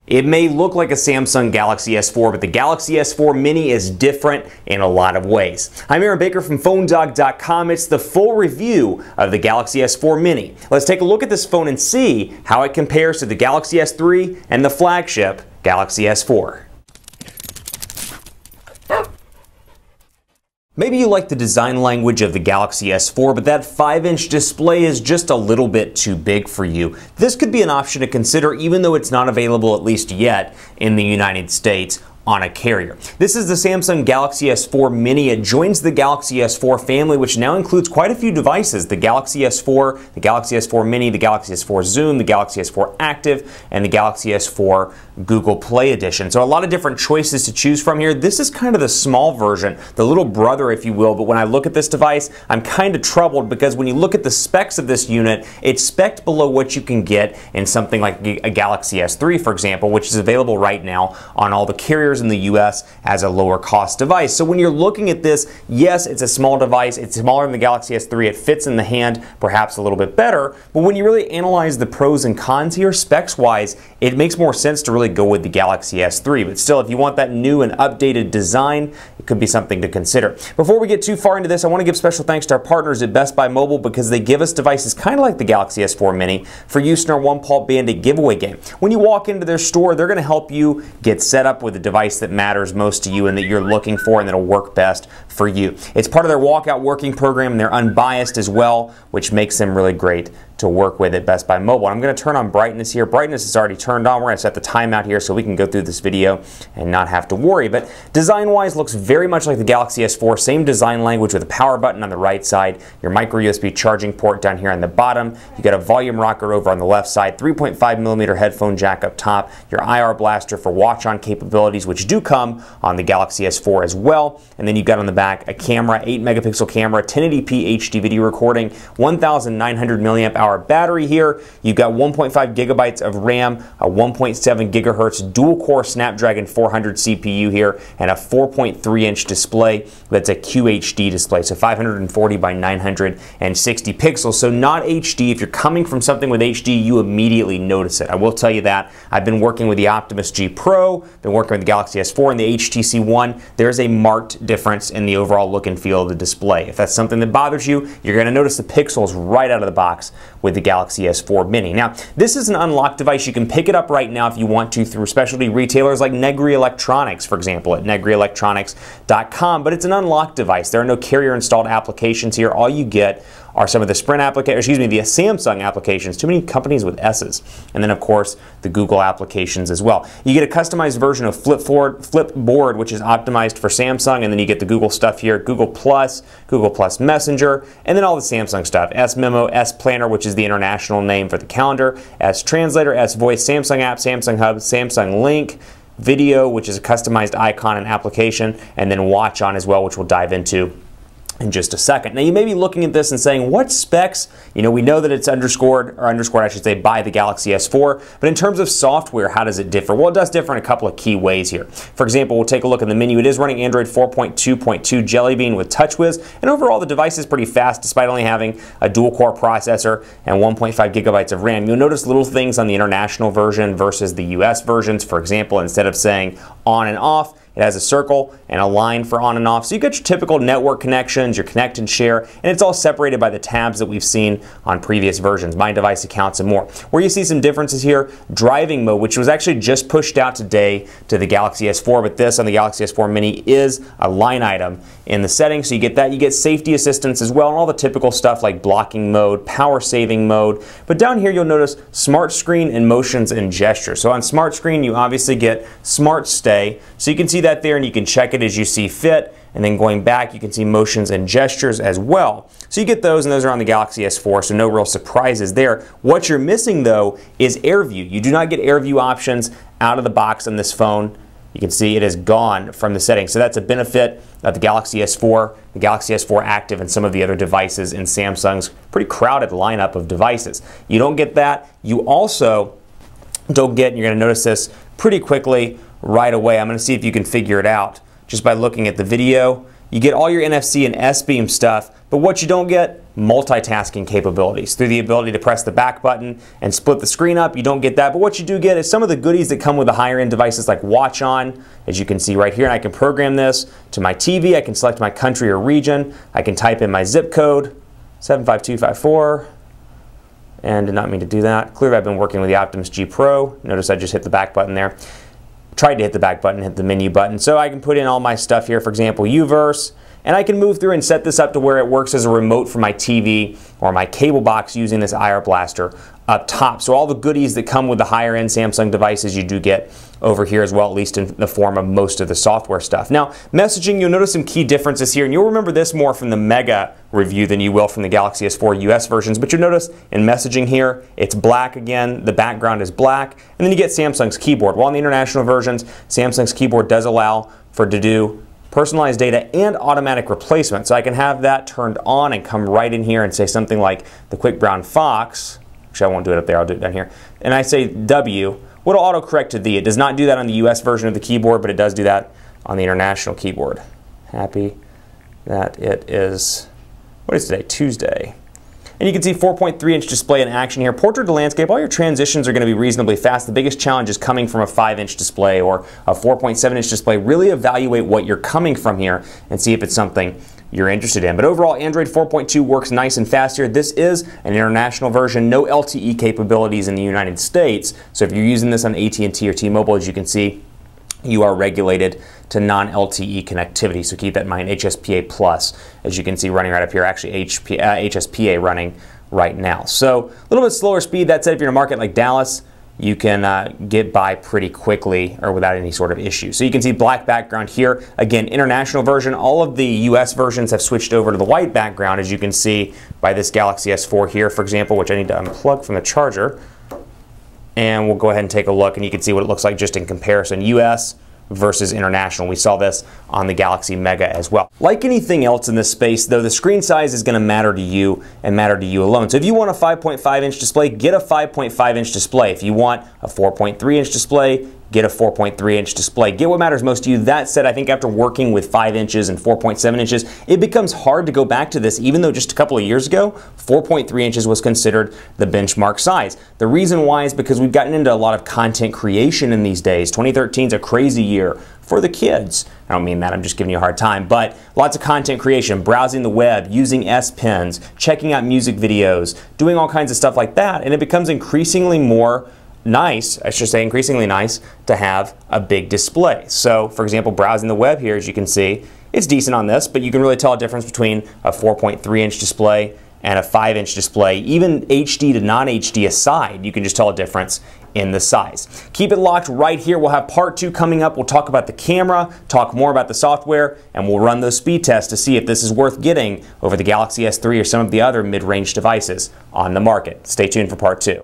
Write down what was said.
It may look like a Samsung Galaxy S4, but the Galaxy S4 Mini is different in a lot of ways. I'm Aaron Baker from PhoneDog.com. It's the full review of the Galaxy S4 Mini. Let's take a look at this phone and see how it compares to the Galaxy S3 and the flagship Galaxy S4. Maybe you like the design language of the Galaxy S4, but that 5-inch display is just a little bit too big for you. This could be an option to consider, even though it's not available, at least yet, in the United States on a carrier. This is the Samsung Galaxy S4 Mini. It joins the Galaxy S4 family, which now includes quite a few devices: the Galaxy S4, the Galaxy S4 Mini, the Galaxy S4 Zoom, the Galaxy S4 Active, and the Galaxy S4 Google Play Edition. So a lot of different choices to choose from here. This is kind of the small version, the little brother, if you will, but when I look at this device, I'm kind of troubled because when you look at the specs of this unit, it's spec'd below what you can get in something like a Galaxy S3, for example, which is available right now on all the carriers in the US as a lower cost device. So when you're looking at this, yes, it's a small device. It's smaller than the Galaxy S3. It fits in the hand perhaps a little bit better, but when you really analyze the pros and cons here, specs-wise, it makes more sense to really go with the Galaxy S3. But still, if you want that new and updated design, it could be something to consider. Before we get too far into this, I want to give special thanks to our partners at Best Buy Mobile because they give us devices kind of like the Galaxy S4 Mini for use in our One Paw Bandit giveaway game. When you walk into their store, they're going to help you get set up with a device that matters most to you and that you're looking for and that'll work best for you. It's part of their walkout working program, and they're unbiased as well, which makes them really great to work with at Best Buy Mobile. I'm going to turn on brightness here. Brightness is already turned on. We're going to set the timeout here so we can go through this video and not have to worry. But design-wise, looks very much like the Galaxy S4. Same design language with a power button on the right side, your micro USB charging port down here on the bottom. You got a volume rocker over on the left side, 3.5mm headphone jack up top, your IR blaster for watch-on capabilities, which do come on the Galaxy S4 as well. And then you've got on the back a camera, 8-megapixel camera, 1080p HD video recording, 1,900 milliamp hour battery here. You've got 1.5 gigabytes of RAM, a 1.7 gigahertz dual-core Snapdragon 400 CPU here, and a 4.3-inch display that's a QHD display, so 540 by 960 pixels. So not HD. If you're coming from something with HD, you immediately notice it. I will tell you that. I've been working with the Optimus G Pro, been working with the Galaxy S4 and the HTC One. There's a marked difference in the overall look and feel of the display. If that's something that bothers you, you're going to notice the pixels right out of the box with the Galaxy S4 Mini. Now, this is an unlocked device. You can pick it up right now if you want to through specialty retailers like Negri Electronics, for example, at negrielectronics.com, but it's an unlocked device. There are no carrier installed applications here. All you get are some of the Sprint applications, the Samsung applications, too many companies with S's, and then of course the Google applications as well. You get a customized version of Flipboard, which is optimized for Samsung, and then you get the Google stuff here, Google Plus Messenger, and then all the Samsung stuff, S Memo, S Planner, which is the international name for the calendar, S Translator, S Voice, Samsung App, Samsung Hub, Samsung Link, Video, which is a customized icon and application, and then Watch On as well, which we'll dive into in just a second. Now you may be looking at this and saying, what specs? We know that it's underscored I should say, by the Galaxy S4, but in terms of software, how does it differ? Well, it does differ in a couple of key ways here. For example, we'll take a look in the menu. It is running Android 4.2.2 Jelly Bean with TouchWiz, and overall the device is pretty fast despite only having a dual-core processor and 1.5 gigabytes of RAM. You'll notice little things on the international version versus the US versions. For example, instead of saying on and off, it has a circle and a line for on and off. So you get your typical network connections, your connect and share, and it's all separated by the tabs that we've seen on previous versions, My Device Accounts and more. Where you see some differences here, driving mode, which was actually just pushed out today to the Galaxy S4, but this on the Galaxy S4 Mini is a line item in the settings. So you get that. You get safety assistance as well, and all the typical stuff like blocking mode, power saving mode. But down here you'll notice smart screen and motions and gestures. So on smart screen you obviously get smart stay. So you can see that there and you can check it as you see fit. And then going back, you can see motions and gestures as well. So you get those, and those are on the Galaxy S4, so no real surprises there. What you're missing, though, is AirView. You do not get AirView options out of the box on this phone. You can see it is gone from the settings. So that's a benefit of the Galaxy S4, the Galaxy S4 Active, and some of the other devices in Samsung's pretty crowded lineup of devices. You don't get that. You also don't get, and you're going to notice this pretty quickly right away. I'm going to see if you can figure it out just by looking at the video. You get all your NFC and S-Beam stuff, but what you don't get multitasking capabilities. Through the ability to press the back button and split the screen up, you don't get that, but what you do get is some of the goodies that come with the higher end devices like Watch On, as you can see right here, and I can program this to my TV. I can select my country or region. I can type in my zip code, 75254, and did not mean to do that. Clearly I've been working with the Optimus G Pro. Notice I just hit the back button there. Tried to hit the back button, hit the menu button. So I can put in all my stuff here, for example, UVerse, and I can move through and set this up to where it works as a remote for my TV or my cable box using this IR blaster up top. So all the goodies that come with the higher end Samsung devices you do get over here as well, at least in the form of most of the software stuff. Now, messaging, you'll notice some key differences here, and you'll remember this more from the Mega review than you will from the Galaxy S4 US versions, but you'll notice in messaging here, it's black again, the background is black, and then you get Samsung's keyboard. While in the international versions, Samsung's keyboard does allow for to do personalized data and automatic replacement. So I can have that turned on and come right in here and say something like the quick brown fox. Actually, I won't do it up there, I'll do it down here. And I say W, what'll autocorrect to the. It does not do that on the US version of the keyboard, but it does do that on the international keyboard. Happy that it is, what is today? Tuesday. And you can see 4.3-inch display in action here. Portrait to landscape, all your transitions are going to be reasonably fast. The biggest challenge is coming from a 5-inch display or a 4.7-inch display. Really evaluate what you're coming from here and see if it's something you're interested in. But overall, Android 4.2 works nice and fast here. This is an international version, no LTE capabilities in the United States. So if you're using this on AT&T or T-Mobile, as you can see, you are regulated to non-LTE connectivity, so keep that in mind. HSPA Plus, as you can see running right up here, actually HSPA running right now. So a little bit slower speed. That said, if you're in a market like Dallas, you can get by pretty quickly or without any sort of issue. So you can see black background here. Again, international version. All of the US versions have switched over to the white background, as you can see by this Galaxy S4 here, for example, which I need to unplug from the charger. And we'll go ahead and take a look, and you can see what it looks like just in comparison. US versus international. We saw this on the Galaxy Mega as well. Like anything else in this space, though, the screen size is going to matter to you and matter to you alone. So if you want a 5.5-inch display, get a 5.5-inch display. If you want a 4.3-inch display, get a 4.3-inch display. Get what matters most to you. That said, I think after working with 5 inches and 4.7 inches, it becomes hard to go back to this, even though just a couple of years ago, 4.3 inches was considered the benchmark size. The reason why is because we've gotten into a lot of content creation in these days. 2013 is a crazy year for the kids. I don't mean that, I'm just giving you a hard time, but lots of content creation, browsing the web, using S Pens, checking out music videos, doing all kinds of stuff like that, and it becomes increasingly more nice, I should say increasingly nice, to have a big display. So, for example, browsing the web here, as you can see, it's decent on this, but you can really tell a difference between a 4.3-inch display and a 5-inch display. Even HD to non-HD aside, you can just tell a difference in the size. Keep it locked right here. We'll have part 2 coming up. We'll talk about the camera, talk more about the software, and we'll run those speed tests to see if this is worth getting over the Galaxy S3 or some of the other mid-range devices on the market. Stay tuned for part 2.